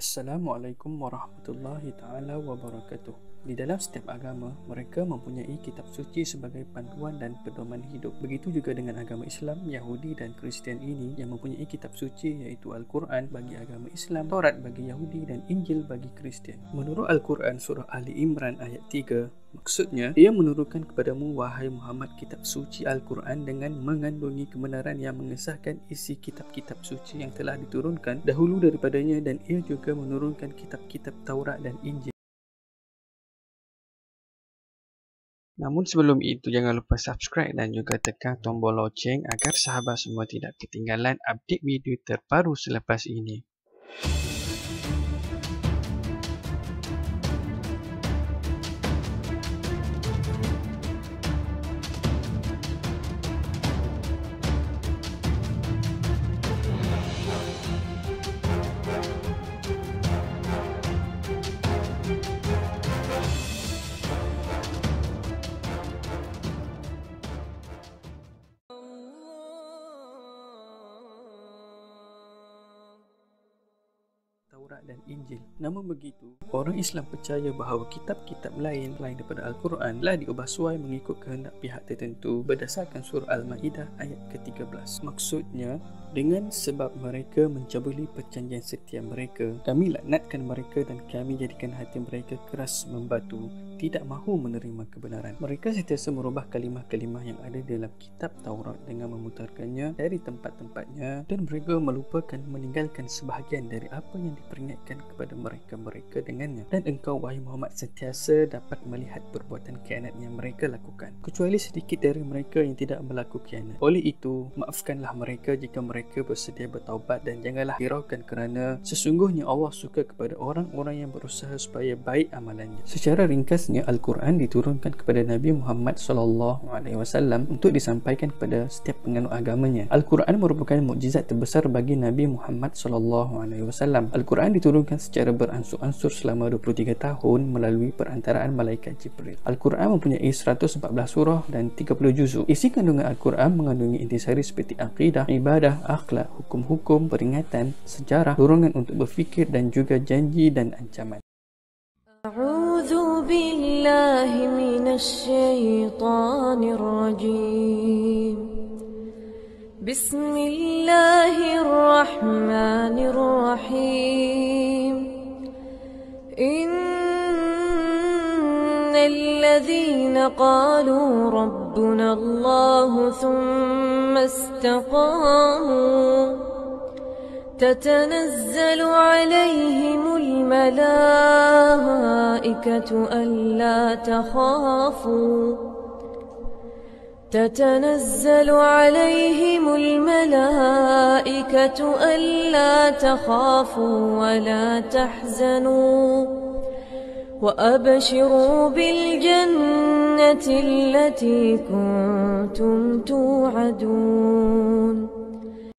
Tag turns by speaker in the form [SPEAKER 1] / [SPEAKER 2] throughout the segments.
[SPEAKER 1] Assalamualaikum warahmatullahi ta'ala wabarakatuh. Di dalam setiap agama, mereka mempunyai kitab suci sebagai panduan dan pedoman hidup. Begitu juga dengan agama Islam, Yahudi dan Kristian ini yang mempunyai kitab suci iaitu Al-Quran bagi agama Islam, Taurat bagi Yahudi dan Injil bagi Kristian. Menurut Al-Quran surah Ali Imran ayat 3, maksudnya, Dia menurunkan kepadamu wahai Muhammad kitab suci Al-Quran dengan mengandungi kebenaran yang mengesahkan isi kitab-kitab suci yang telah diturunkan dahulu daripadanya, dan Ia juga menurunkan kitab-kitab Taurat dan Injil. Namun sebelum itu, jangan lupa subscribe dan juga tekan tombol loceng agar sahabat semua tidak ketinggalan update video terbaru selepas ini. Taurat dan Injil. Namun begitu, orang Islam percaya bahawa kitab-kitab lain selain daripada Al-Quran telah diubah suai mengikut kehendak pihak tertentu berdasarkan surah Al-Maidah ayat ke-13. Maksudnya, dengan sebab mereka mencabuli perjanjian setia mereka, kami laknatkan mereka dan kami jadikan hati mereka keras membatu, tidak mahu menerima kebenaran. Mereka sentiasa merubah kalimah-kalimah yang ada dalam kitab Taurat dengan memutarkannya dari tempat-tempatnya, dan mereka melupakan meninggalkan sebahagian dari apa yang diperingatkan kepada mereka dengannya. Dan engkau wahai Muhammad sentiasa dapat melihat perbuatan khianat yang mereka lakukan, kecuali sedikit dari mereka yang tidak berlaku khianat. Oleh itu, maafkanlah mereka jika mereka bersedia bertaubat, dan janganlah hiraukan kerana sesungguhnya Allah suka kepada orang-orang yang berusaha supaya baik amalannya. Secara ringkasnya, Al-Quran diturunkan kepada Nabi Muhammad SAW untuk disampaikan kepada setiap penganut agamanya. Al-Quran merupakan mukjizat terbesar bagi Nabi Muhammad SAW. Al-Quran diturunkan secara beransur-ansur selama 23 tahun melalui perantaraan malaikat Jibril. Al-Quran mempunyai 114 surah dan 30 juzuk. Isi kandungan Al-Quran mengandungi intisari seperti akidah, ibadah, akhlak, hukum-hukum, peringatan, sejarah, dorongan untuk berfikir dan juga janji dan ancaman.
[SPEAKER 2] أعوذ بالله من الشيطان الرجيم بسم الله الرحمن الرحيم إن الذين قالوا ربنا الله ثم استقاموا تتنزل عليهم الملائكة ألا تخافوا تتنزل عليهم الملائكة ألا تخافوا ولا تحزنوا وأبشروا بالجنة التي كنتم توعدون.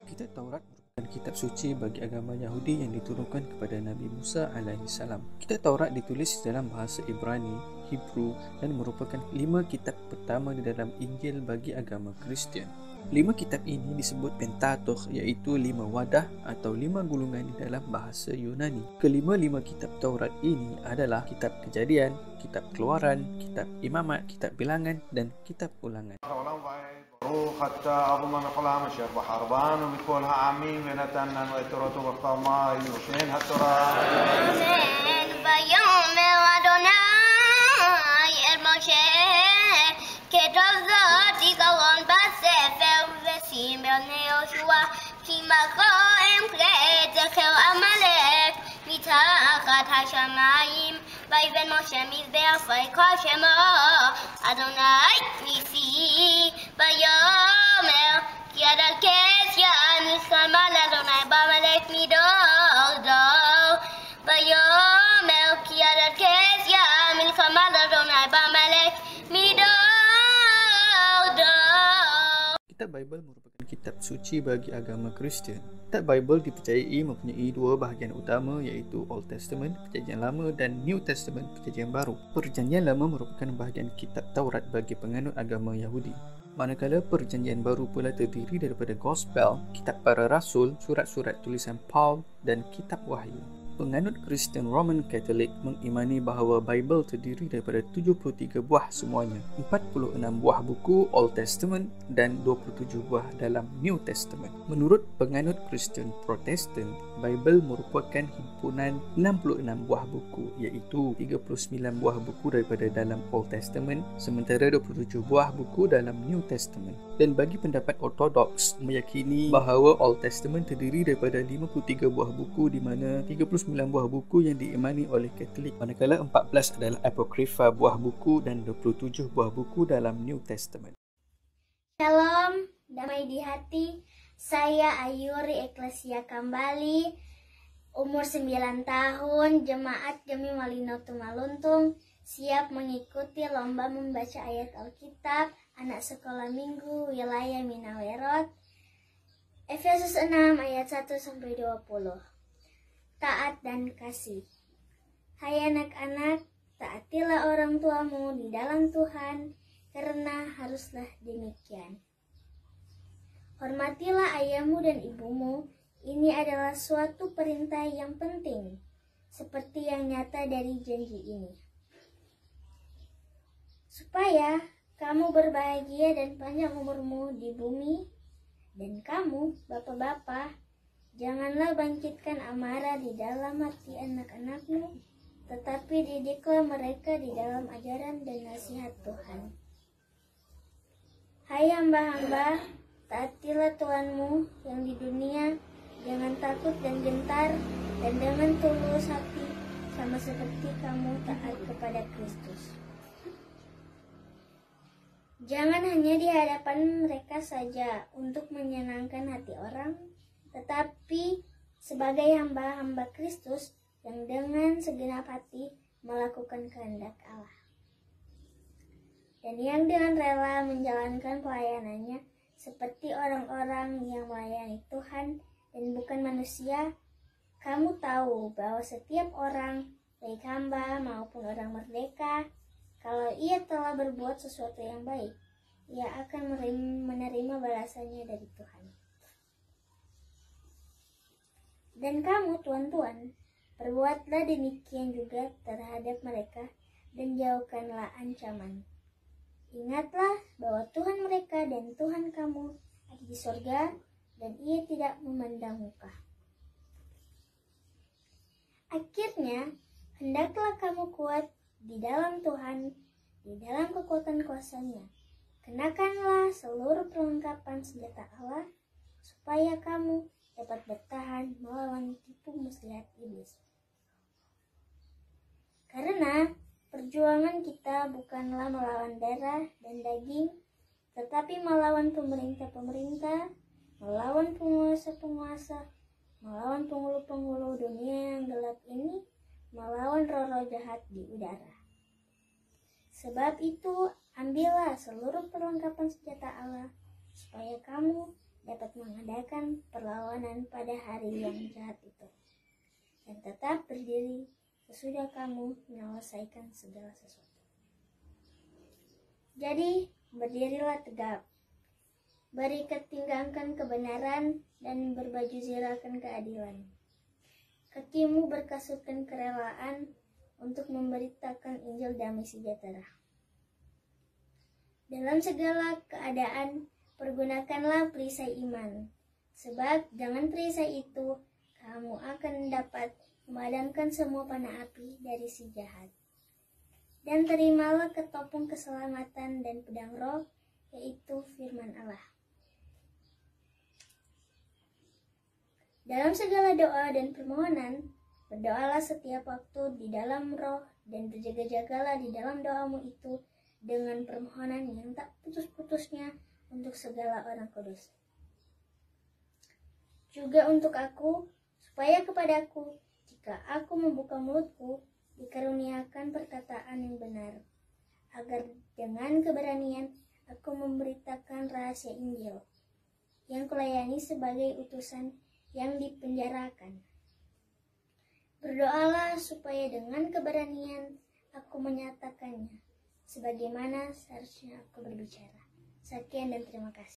[SPEAKER 1] Kitab Taurat merupakan kitab suci bagi agama Yahudi yang diturunkan kepada Nabi Musa AS. Kitab Taurat ditulis dalam bahasa Ibrani, Hebrew, dan merupakan 5 kitab pertama di dalam Injil bagi agama Kristian. 5 kitab ini disebut Pentateuch, iaitu 5 wadah atau 5 gulungan di dalam bahasa Yunani. Kelima-lima kitab Taurat ini adalah kitab Kejadian, kitab Keluaran, kitab Imamat, kitab Bilangan, dan kitab Ulangan.
[SPEAKER 3] حتى أضمن قلام شرب حربان ومثلها عمين ونتنن ويترتو بالطماي وشين هالتراب
[SPEAKER 4] بيوم أدوناي المشي كتب ذاتي قوان بسفر وسيم بني يوشوا كما قائم قريت خير أملك מתחת השמיים ויבן משה מזבח ויקרא שמו אדוני ניסי ויאמר כי עד על קץ מלחמה לאדוני בעמלק מדור דור ויאמר כי עד על קץ מלחמה לאדוני בעמלק מדור דור.
[SPEAKER 1] Kitab Bible merupakan kitab suci bagi agama Kristian. Kitab Bible dipercayai mempunyai 2 bahagian utama, iaitu Old Testament, Perjanjian Lama, dan New Testament, Perjanjian Baru. Perjanjian Lama merupakan bahagian kitab Taurat bagi penganut agama Yahudi. Manakala Perjanjian Baru pula terdiri daripada Gospel, kitab para rasul, surat-surat tulisan Paul, dan kitab Wahyu. Penganut Kristen Roman Catholic mengimani bahawa Bible terdiri daripada 73 buah semuanya, 46 buah buku Old Testament dan 27 buah dalam New Testament. Menurut penganut Kristen Protestan, Bible merupakan himpunan 66 buah buku, iaitu 39 buah buku daripada dalam Old Testament sementara 27 buah buku dalam New Testament. Dan bagi pendapat Orthodox meyakini bahawa Old Testament terdiri daripada 53 buah buku di mana 39 buah buku yang diimani oleh Katolik, manakala 14 adalah Apokrifa buah buku dan 27 buah buku dalam New Testament.
[SPEAKER 4] Shalom, damai di hati. Saya Ayuri Eklesia Kambali, umur 9 tahun, jemaat Gemi Malino Tumaluntung, siap mengikuti lomba membaca ayat Alkitab anak sekolah minggu wilayah Minawerot, Efesus 6 ayat 1-20. Taat dan kasih. Hai anak-anak, taatilah orang tuamu di dalam Tuhan, karena haruslah demikian. Hormatilah ayahmu dan ibumu, ini adalah suatu perintah yang penting, seperti yang nyata dari janji ini. Supaya kamu berbahagia dan panjang umurmu di bumi, dan kamu, bapak-bapak, janganlah bangkitkan amarah di dalam hati anak-anakmu, tetapi didiklah mereka di dalam ajaran dan nasihat Tuhan. Hai hamba-hamba, taatilah Tuhanmu yang di dunia, jangan takut dan gentar, dan dengan tulus hati, sama seperti kamu taat kepada Kristus. Jangan hanya di hadapan mereka saja untuk menyenangkan hati orang, tetapi sebagai hamba-hamba Kristus yang dengan segenap hati melakukan kehendak Allah. Dan yang dengan rela menjalankan pelayanannya seperti orang-orang yang melayani Tuhan dan bukan manusia. Kamu tahu bahwa setiap orang, baik hamba maupun orang merdeka, kalau ia telah berbuat sesuatu yang baik, ia akan menerima balasannya dari Tuhan. Dan kamu, tuan-tuan, perbuatlah demikian juga terhadap mereka dan jauhkanlah ancaman. Ingatlah bahwa Tuhan mereka dan Tuhan kamu ada di sorga, dan ia tidak memandang muka. Akhirnya, hendaklah kamu kuat di dalam Tuhan, di dalam kekuatan kuasa-Nya. Kenakanlah seluruh perlengkapan senjata Allah, supaya kamu dapat bertahan melawan tipu muslihat iblis. Karena perjuangan kita bukanlah melawan darah dan daging, tetapi melawan pemerintah-pemerintah, melawan penguasa-penguasa, melawan penghulu-penghulu dunia yang gelap ini, melawan roh-roh jahat di udara. Sebab itu, ambillah seluruh perlengkapan senjata Allah, supaya kamu dapat mengadakan perlawanan pada hari yang jahat itu, dan tetap berdiri sesudah kamu menyelesaikan segala sesuatu. Jadi, berdirilah tegap, berikat pinggangkan kebenaran, dan berbaju zirahkan keadilan. Kakimu berkasutkan kerelaan untuk memberitakan Injil damai sejahtera. Dalam segala keadaan, pergunakanlah perisai iman, sebab dengan perisai itu kamu akan dapat memadamkan semua panah api dari si jahat. Dan terimalah ketopong keselamatan dan pedang roh, yaitu firman Allah. Dalam segala doa dan permohonan, berdoalah setiap waktu di dalam roh, dan berjaga-jagalah di dalam doamu itu dengan permohonan yang tak putus-putusnya untuk segala orang kudus. Juga untuk aku, supaya kepadaku, jika aku membuka mulutku, dikaruniakan perkataan yang benar, agar dengan keberanian aku memberitakan rahasia Injil, yang kulayani sebagai utusan yang dipenjarakan. Berdoalah supaya dengan keberanian aku menyatakannya, sebagaimana seharusnya aku berbicara. Sekian dan terima kasih.